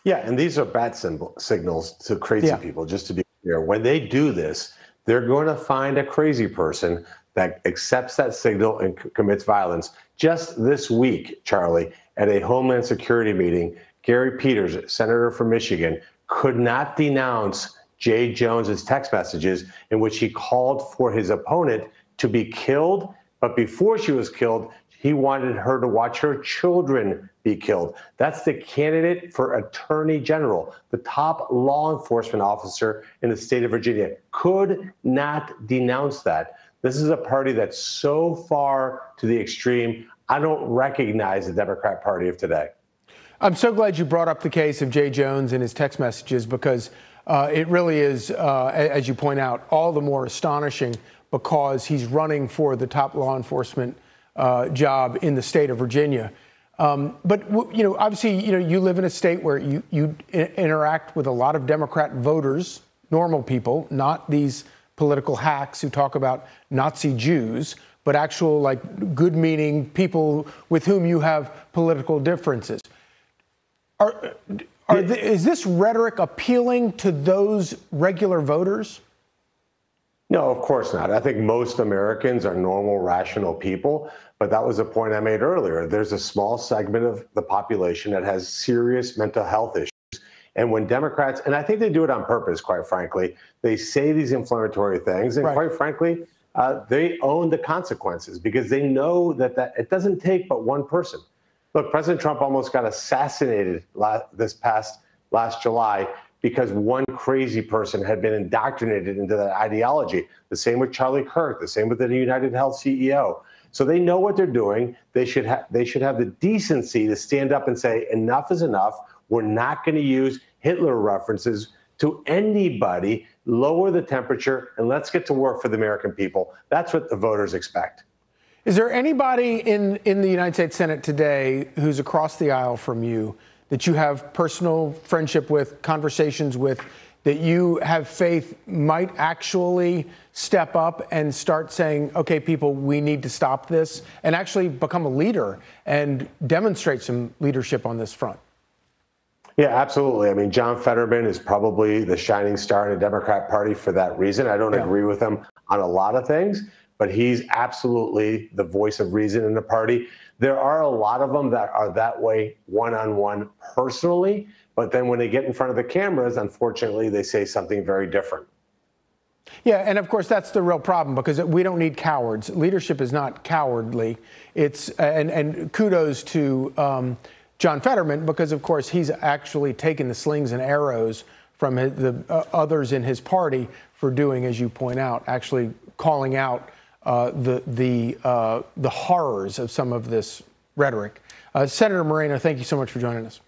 Yeah, and these are signals to crazy Yeah. people, just to be clear. When they do this, they're going to find a crazy person that accepts that signal and commits violence. Just this week, Charlie, at a Homeland Security meeting, Gary Peters, senator from Michigan, could not denounce Jay Jones's text messages in which he called for his opponent to be killed. But before she was killed, he wanted her to watch her children be killed. That's the candidate for attorney general, the top law enforcement officer in the state of Virginia, could not denounce that. This is a party that's so far to the extreme. I don't recognize the Democrat Party of today. I'm so glad you brought up the case of Jay Jones and his text messages, because it really is, as you point out, all the more astonishing because he's running for the top law enforcement job in the state of Virginia. But, obviously, you live in a state where you interact with a lot of Democrat voters, normal people, not these political hacks who talk about Nazi Jews, but actual, good-meaning people with whom you have political differences. Is this rhetoric appealing to those regular voters? No, of course not. I think most Americans are normal, rational people. But that was a point I made earlier. There's a small segment of the population that has serious mental health issues. And when Democrats, and I think they do it on purpose, quite frankly, they say these inflammatory things. And quite frankly, they own the consequences because they know that it doesn't take but one person. Look, President Trump almost got assassinated last July because one crazy person had been indoctrinated into that ideology. The same with Charlie Kirk, the same with the United Health CEO. So they know what they're doing. They should have the decency to stand up and say, enough is enough. We're not going to use Hitler references to anybody, lower the temperature, and let's get to work for the American people. That's what the voters expect. Is there anybody in the United States Senate today who's across the aisle from you that you have personal friendship with, conversations with, that you have faith might actually step up and start saying, okay, people, we need to stop this, and actually become a leader and demonstrate some leadership on this front? Yeah, absolutely. I mean, John Fetterman is probably the shining star in the Democrat Party for that reason. I don't agree with him on a lot of things, but he's absolutely the voice of reason in the party. There are a lot of them that are that way one-on-one personally, but then when they get in front of the cameras, unfortunately, they say something very different. Yeah, and of course, that's the real problem, because we don't need cowards. Leadership is not cowardly. It's and kudos to John Fetterman, because, of course, he's actually taken the slings and arrows from the others in his party for doing, as you point out, actually calling out the horrors of some of this rhetoric. Senator Moreno, thank you so much for joining us.